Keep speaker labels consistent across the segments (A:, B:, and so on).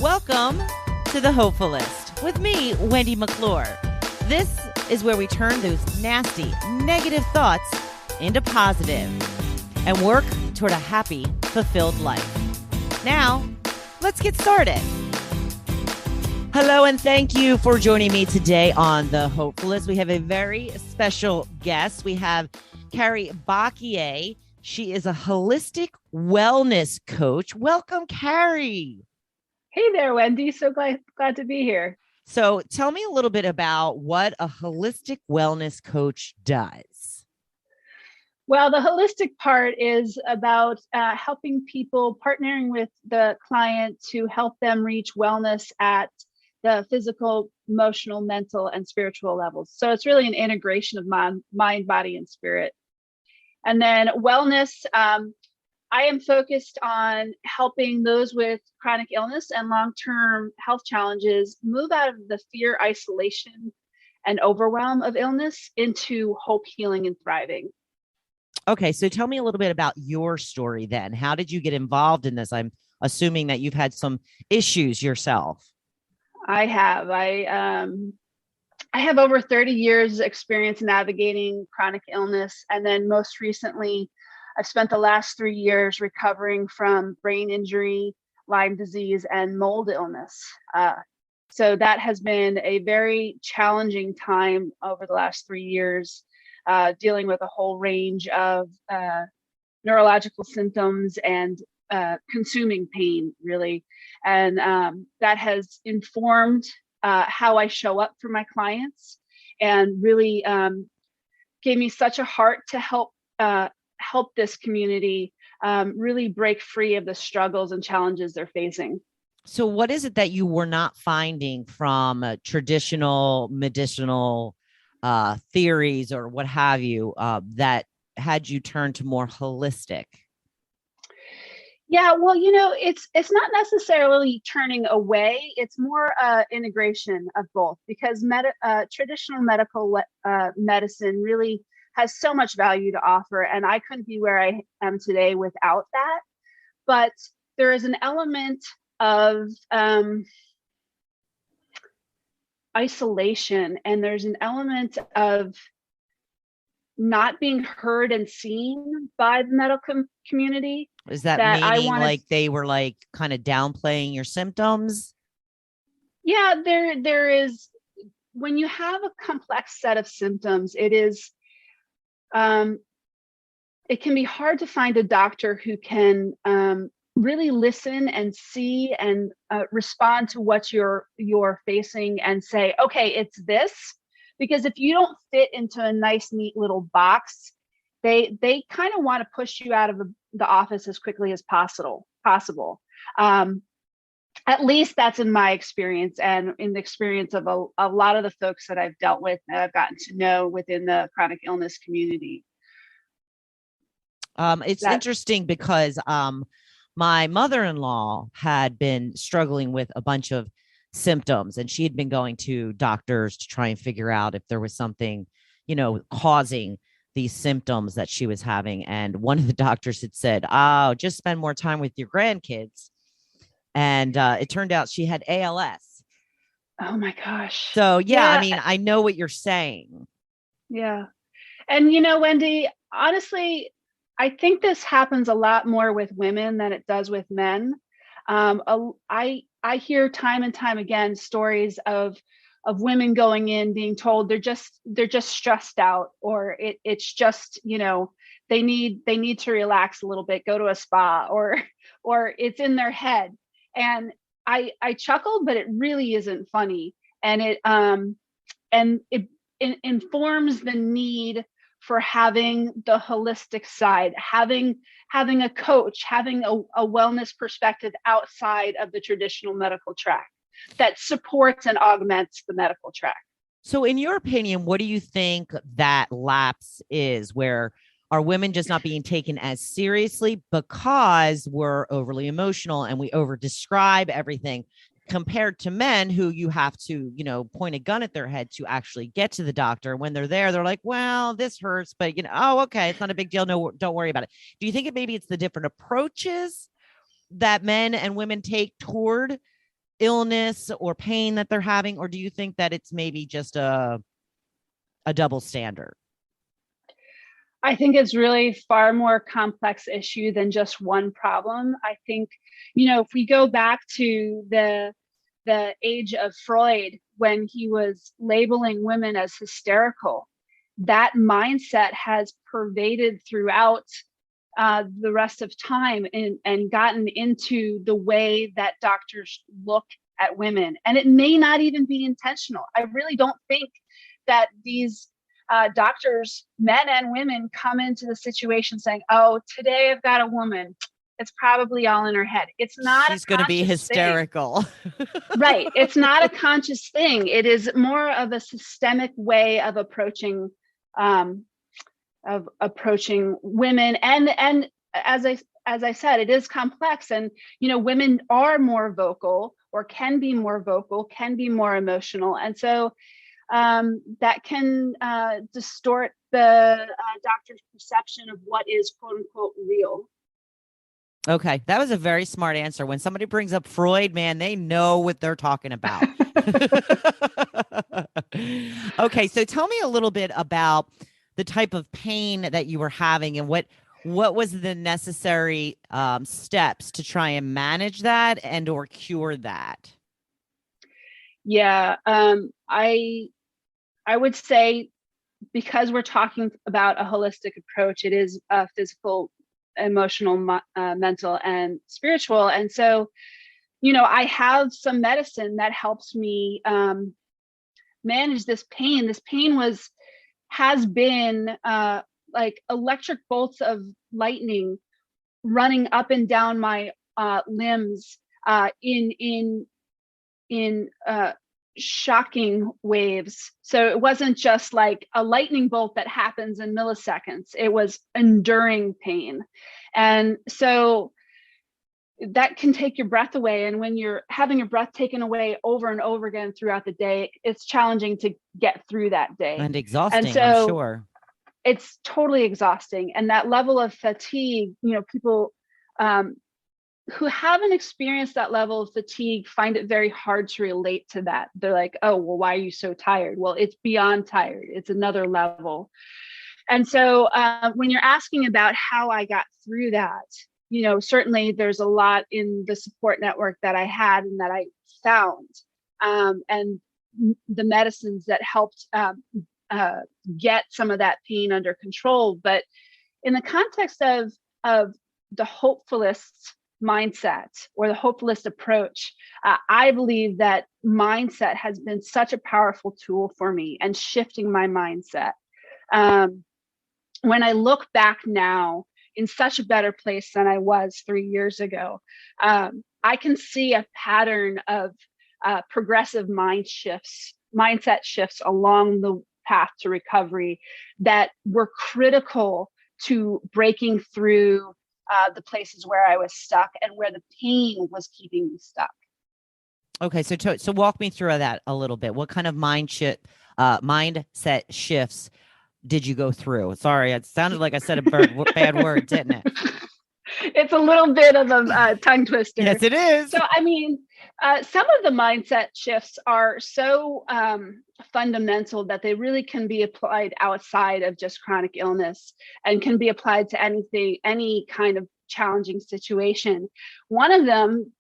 A: Welcome to the Hopefulist with me, Wendy McClure. This is where we turn those nasty, negative thoughts into positive and work toward a happy, fulfilled life. Now, let's get started. Hello, and thank you for joining me today on the Hopefulist. We have a very special guest. We have Carrie Baquie. She is a holistic wellness coach. Welcome, Carrie.
B: Hey there, Wendy. So glad to be here.
A: So tell me a little bit about what a holistic wellness coach does.
B: Well, the holistic part is about helping people, partnering with the client to help them reach wellness at the physical, emotional, mental, and spiritual levels. So it's really an integration of mind, body, and spirit. And then wellness, I am focused on helping those with chronic illness and long-term health challenges move out of the fear, isolation, and overwhelm of illness into hope, healing, and thriving.
A: Okay, so tell me a little bit about your story then. How did you get involved in this? I'm assuming that you've had some issues yourself.
B: I have. I have over 30 years experience navigating chronic illness, and then most recently, I've spent the last 3 years recovering from brain injury, Lyme disease, and mold illness. So that has been a very challenging time over the last 3 years, dealing with a whole range of neurological symptoms and consuming pain, really. And that has informed how I show up for my clients, and really gave me such a heart to help this community really break free of the struggles and challenges they're facing.
A: So what is it that you were not finding from traditional medicinal theories or what have you that had you turn to more holistic?
B: Yeah, well, it's not necessarily turning away. It's more integration of both, because traditional medical medicine really has so much value to offer, and I couldn't be where I am today without that. But there is an element of isolation, and there's an element of not being heard and seen by the medical community.
A: Is that meaning like they were like kind of downplaying your symptoms?
B: Yeah, there is. When you have a complex set of symptoms, it can be hard to find a doctor who can really listen and see and respond to what you're facing and say, okay, it's this. Because if you don't fit into a nice, neat little box, they kind of want to push you out of the office as quickly as possible. At least that's in my experience, and in the experience of a lot of the folks that I've dealt with and I've gotten to know within the chronic illness community.
A: It's interesting because my mother-in-law had been struggling with a bunch of symptoms, and she had been going to doctors to try and figure out if there was something, causing these symptoms that she was having. And one of the doctors had said, "Oh, just spend more time with your grandkids." And it turned out she had ALS.
B: Oh my gosh.
A: So yeah, I mean, I know what you're saying.
B: Yeah. And Wendy, honestly, I think this happens a lot more with women than it does with men. I hear time and time again stories of women going in being told they're just stressed out, or it's just they need to relax a little bit, go to a spa, or it's in their head. And I chuckle, but it really isn't funny, and it informs the need for having the holistic side, having a coach, having a wellness perspective outside of the traditional medical track that supports and augments the medical track.
A: So in your opinion, what do you think that lapse is, where are women just not being taken as seriously because we're overly emotional and we over describe everything, compared to men who you have to, point a gun at their head to actually get to the doctor? When they're there, they're like, well, this hurts, but oh, okay, it's not a big deal. No, don't worry about it. Do you think maybe it's the different approaches that men and women take toward illness or pain that they're having, or do you think that it's maybe just a double standard?
B: I think it's really far more complex issue than just one problem. I think, if we go back to the age of Freud, when he was labeling women as hysterical, that mindset has pervaded throughout the rest of time, and gotten into the way that doctors look at women. And it may not even be intentional. I really don't think that these doctors, men and women, come into the situation saying, oh, today I've got a woman. It's probably all in her head. It's not.
A: She's going to be hysterical.
B: Right. It's not a conscious thing. It is more of a systemic way of approaching women. And as I said, it is complex. And, women are more vocal, or can be more vocal, can be more emotional. And so that can distort the doctor's perception of what is quote unquote real.
A: Okay, that was a very smart answer. When somebody brings up Freud, man, they know what they're talking about. Okay, so tell me a little bit about the type of pain that you were having, and what was the necessary steps to try and manage that and or cure that?
B: Yeah, I would say, because we're talking about a holistic approach, it is physical, emotional, mental, and spiritual. And so, I have some medicine that helps me manage this pain. This pain has been like electric bolts of lightning running up and down my limbs in shocking waves. So it wasn't just like a lightning bolt that happens in milliseconds. It was enduring pain. And so that can take your breath away. And when you're having your breath taken away over and over again throughout the day, it's challenging to get through that day.
A: And exhausting,
B: and so
A: I'm sure.
B: It's totally exhausting. And that level of fatigue, people who haven't experienced that level of fatigue find it very hard to relate to that. They're like, oh, well, why are you so tired? Well, it's beyond tired. It's another level. And so when you're asking about how I got through that, certainly there's a lot in the support network that I had and that I found, and the medicines that helped get some of that pain under control. But in the context of the hopefulist mindset, or the hopefulist approach, I believe that mindset has been such a powerful tool for me, and shifting my mindset. When I look back now, in such a better place than I was 3 years ago, I can see a pattern of progressive mindset shifts along the path to recovery that were critical to breaking through the places where I was stuck and where the pain was keeping me stuck.
A: Okay, so walk me through that a little bit. What kind of mindset shifts did you go through? Sorry, it sounded like I said a bad word, didn't it?
B: It's a little bit of a tongue twister.
A: Yes, it is.
B: So, some of the mindset shifts are so fundamental that they really can be applied outside of just chronic illness, and can be applied to any kind of challenging situation. One of them,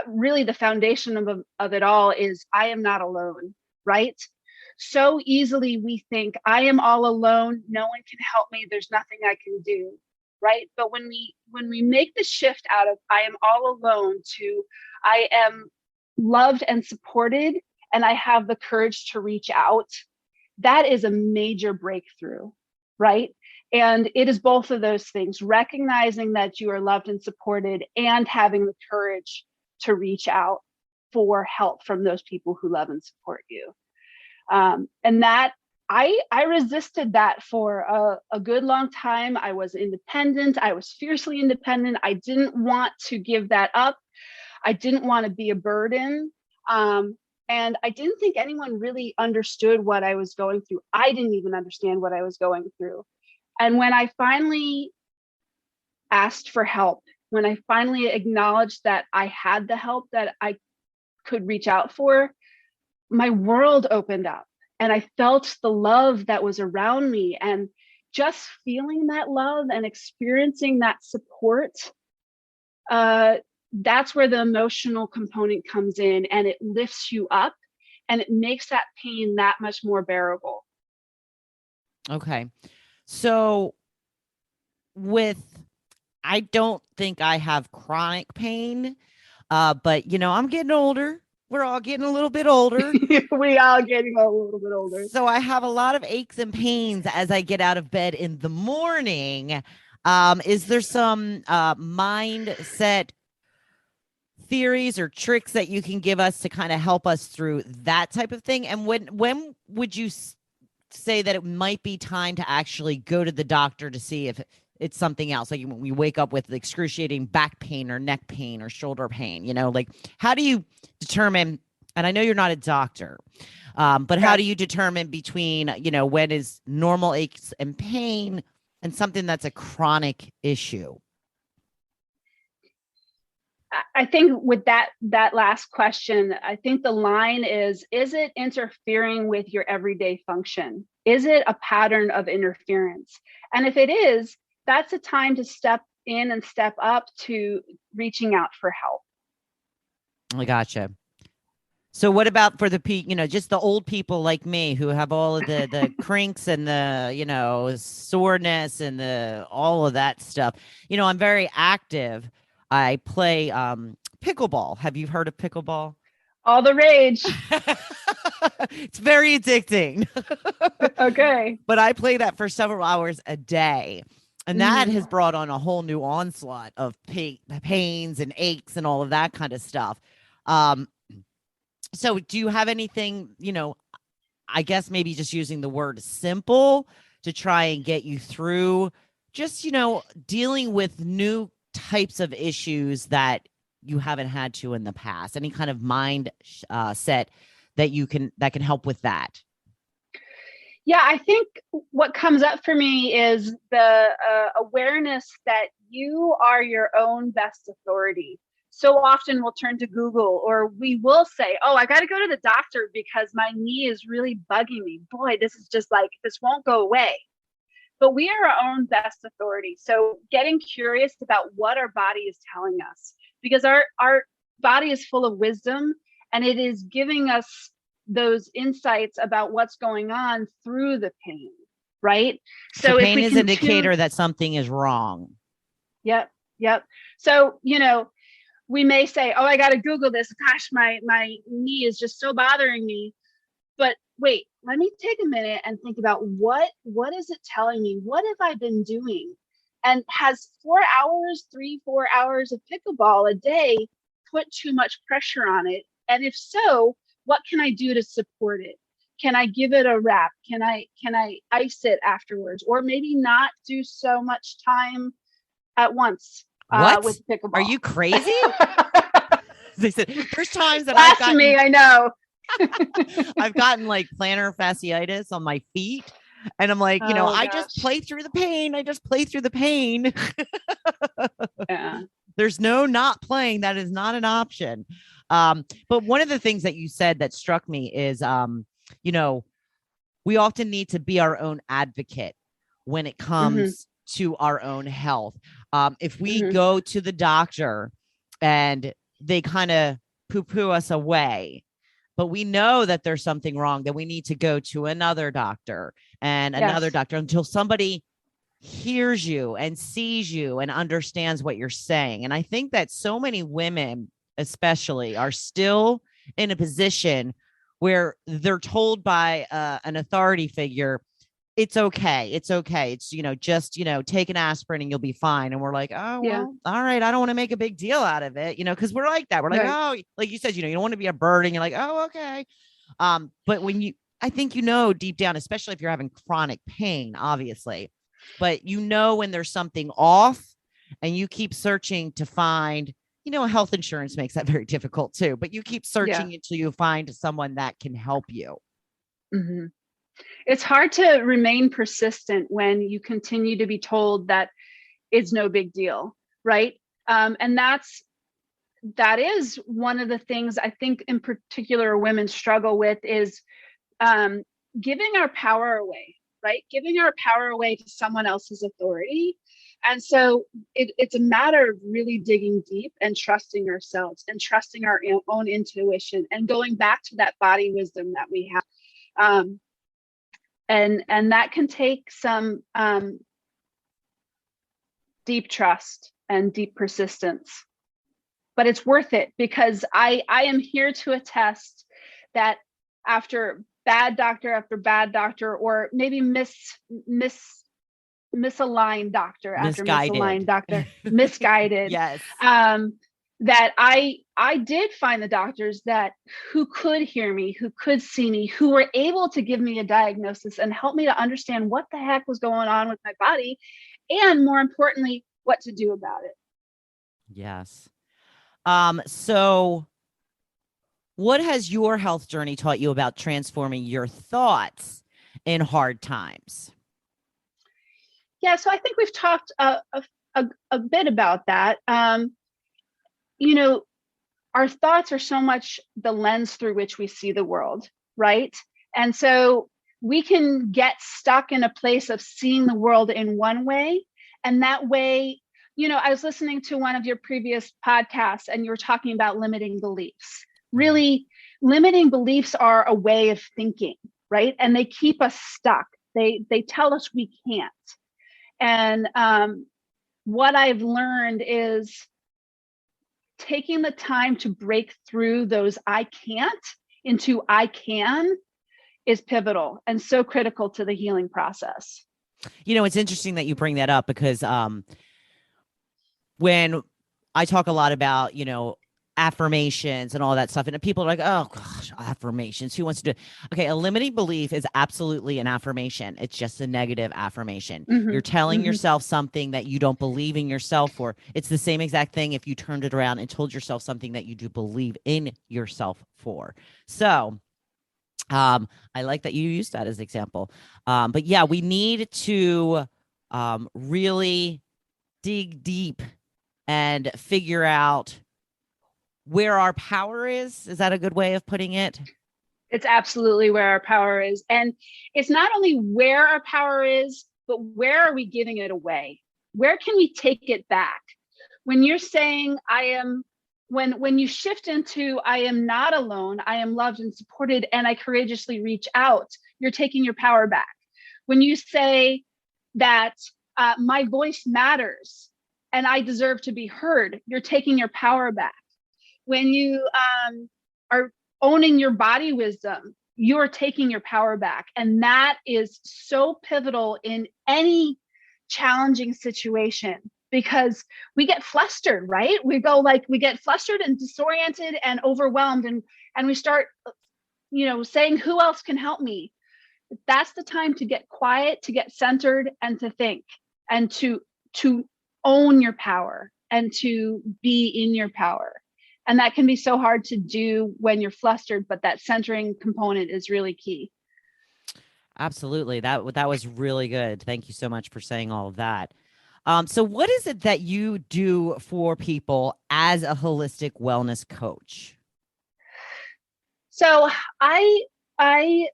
B: really the foundation of it all, is I am not alone, right? So easily we think, I am all alone, no one can help me, there's nothing I can do, right? But when we make the shift out of I am all alone to I am loved and supported, and I have the courage to reach out, that is a major breakthrough, right? And it is both of those things: recognizing that you are loved and supported, and having the courage to reach out for help from those people who love and support you. And that I resisted that for a good long time. I was independent. I was fiercely independent. I didn't want to give that up. I didn't want to be a burden. And I didn't think anyone really understood what I was going through. I didn't even understand what I was going through. And when I finally asked for help, when I finally acknowledged that I had the help that I could reach out for, my world opened up and I felt the love that was around me. And just feeling that love and experiencing that support, that's where the emotional component comes in, and it lifts you up and it makes that pain that much more bearable.
A: Okay. So I don't think I have chronic pain, but I'm getting older. We're all getting a little bit older.
B: We all getting a little bit older.
A: So I have a lot of aches and pains as I get out of bed in the morning. Is there some mindset theories or tricks that you can give us to kind of help us through that type of thing? And when would you say that it might be time to actually go to the doctor to see if it's something else? Like when we wake up with excruciating back pain or neck pain or shoulder pain, like how do you determine, and I know you're not a doctor, but how do you determine between, when is normal aches and pain and something that's a chronic issue?
B: I think with that last question, I think the line is it interfering with your everyday function? Is it a pattern of interference? And if it is, that's a time to step in and step up to reaching out for help.
A: I gotcha. So what about for the just the old people like me who have all of the crinks and the, soreness and all of that stuff? I'm very active. I play pickleball. Have you heard of pickleball?
B: All the rage.
A: It's very addicting.
B: Okay.
A: But I play that for several hours a day. And that has brought on a whole new onslaught of pains and aches and all of that kind of stuff. So do you have anything, I guess maybe just using the word simple to try and get you through just, dealing with new types of issues that you haven't had to in the past? Any kind of mind set that can help with that?
B: Yeah, I think what comes up for me is the awareness that you are your own best authority. So often we'll turn to Google, or we will say, oh, I got to go to the doctor because my knee is really bugging me. Boy, this is just like, this won't go away. But we are our own best authority. So getting curious about what our body is telling us, because our body is full of wisdom and it is giving us those insights about what's going on through the pain, right?
A: So pain is an indicator that something is wrong.
B: Yep. So, we may say, oh, I got to Google this. Gosh, my knee is just so bothering me. But wait, let me take a minute and think about what is it telling me? What have I been doing? And has 4 hours of pickleball a day put too much pressure on it? And if so, what can I do to support it? Can I give it a wrap? Can I ice it afterwards? Or maybe not do so much time at once with pickleball.
A: Are you crazy? They said there's times that
B: I know.
A: I've gotten like plantar fasciitis on my feet. And I'm like, I just play through the pain.
B: Yeah.
A: There's no not playing. That is not an option. But one of the things that you said that struck me is, we often need to be our own advocate when it comes to our own health. If we go to the doctor and they kind of poo-poo us away, but we know that there's something wrong, then we need to go to another doctor and another doctor until somebody hears you and sees you and understands what you're saying. And I think that so many women, especially, are still in a position where they're told by an authority figure, it's okay. It's, just, take an aspirin and you'll be fine. And we're like, oh, well, all right. I don't want to make a big deal out of it, because we're like that. We're like, oh, like you said, you don't want to be a burden. You're like, oh, okay. But I think, deep down, especially if you're having chronic pain, obviously, but when there's something off and you keep searching to find, health insurance makes that very difficult too, but you keep searching until you find someone that can help you.
B: Mm-hmm. It's hard to remain persistent when you continue to be told that it's no big deal, right? And that's that is one of the things I think in particular women struggle with is giving our power away, right? Giving our power away to someone else's authority. And so it's a matter of really digging deep and trusting ourselves and trusting our own intuition and going back to that body wisdom that we have. And that can take some deep trust and deep persistence. But it's worth it, because I am here to attest that after bad doctor after bad doctor, or maybe misaligned doctor after misaligned doctor, misguided.
A: Yes.
B: That I did find the doctors who could hear me, who could see me, who were able to give me a diagnosis and help me to understand what the heck was going on with my body, and more importantly, what to do about it.
A: Yes. So what has your health journey taught you about transforming your thoughts in hard times?
B: Yeah, so I think we've talked a bit about that. You know, our thoughts are so much the lens through which we see the world, right? And so we can get stuck in a place of seeing the world in one way, and that way, you know, I was listening to one of your previous podcasts and you were talking about limiting beliefs. Really, limiting beliefs are a way of thinking, right? And they keep us stuck. They tell us we can't. And what I've learned is taking the time to break through those I can't into I can is pivotal and so critical to the healing process.
A: You know, it's interesting that you bring that up, because when I talk a lot about, you know, affirmations and all that stuff, and people are like, oh gosh, affirmations, who wants to do? Okay, a limiting belief is absolutely an affirmation. It's just a negative affirmation. You're telling yourself something that you don't believe in yourself for. It's the same exact thing if you turned it around and told yourself something that you do believe in yourself for. So I like that you used that as an example. But yeah, we need to really dig deep and figure out where our power is. Is that a good way of putting it?
B: It's absolutely where our power is. And it's not only where our power is, but where are we giving it away? Where can we take it back? When you're saying when you shift into I am not alone, I am loved and supported, and I courageously reach out, you're taking your power back. When you say that my voice matters and I deserve to be heard, you're taking your power back. When you are owning your body wisdom, you're taking your power back. And that is so pivotal in any challenging situation, because we get flustered, right? We get flustered and disoriented and overwhelmed, and we start, you know, saying, who else can help me? That's the time to get quiet, to get centered, and to think, and to own your power and to be in your power. And that can be so hard to do when you're flustered, but that centering component is really key.
A: Absolutely. That was really good. Thank you so much for saying all of that. So what is it that you do for people as a holistic wellness coach?
B: So I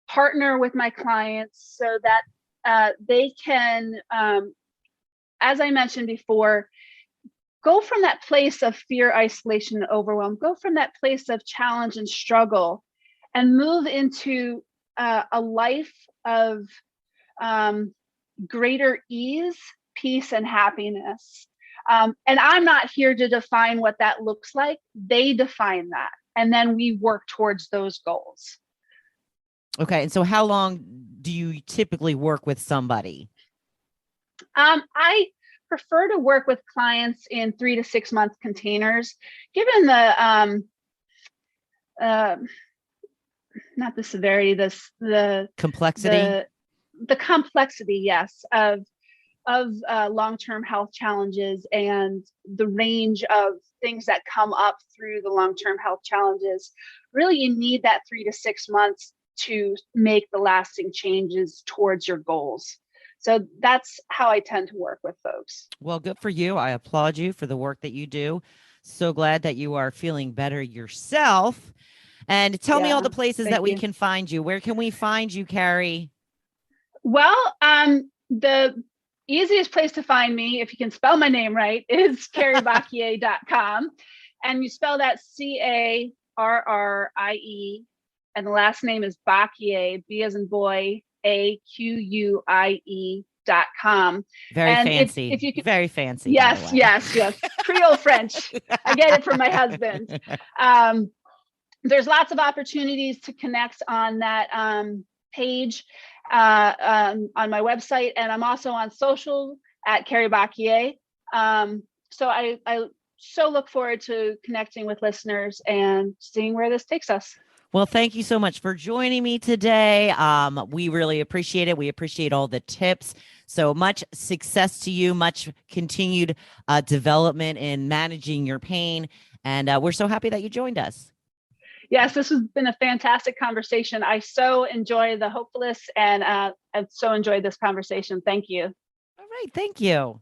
B: partner with my clients so that they can, as I mentioned before, go from that place of fear, isolation, and overwhelm, go from that place of challenge and struggle, and move into a life of greater ease, peace, and happiness. And I'm not here to define what that looks like. They define that. And then we work towards those goals.
A: Okay. And so how long do you typically work with somebody?
B: I prefer to work with clients in 3 to 6 month containers, given the not the severity, the
A: complexity,
B: the complexity, yes, of long-term health challenges and the range of things that come up through the long-term health challenges. Really, you need that 3 to 6 months to make the lasting changes towards your goals. So that's how I tend to work with folks.
A: Well, good for you. I applaud you for the work that you do. So glad that you are feeling better yourself. And tell me all the places that we can find you. Where can we find you, Carrie?
B: Well, the easiest place to find me, if you can spell my name right, is carriebaquie.com. And you spell that Carrie, and the last name is Baquie, B as in boy, AQUIE.com.
A: Very
B: and
A: fancy.
B: if you could,
A: very fancy.
B: Yes. Creole French. I get it from my husband. There's lots of opportunities to connect on that page on my website, and I'm also on social at Carrie Baquie. So I so look forward to connecting with listeners and seeing where this takes us.
A: Well, thank you so much for joining me today. We really appreciate it. We appreciate all the tips. So much success to you, much continued development in managing your pain. And we're so happy that you joined us.
B: Yes, this has been a fantastic conversation. I so enjoy the Hopefulist, and I've so enjoyed this conversation. Thank you.
A: All right. Thank you.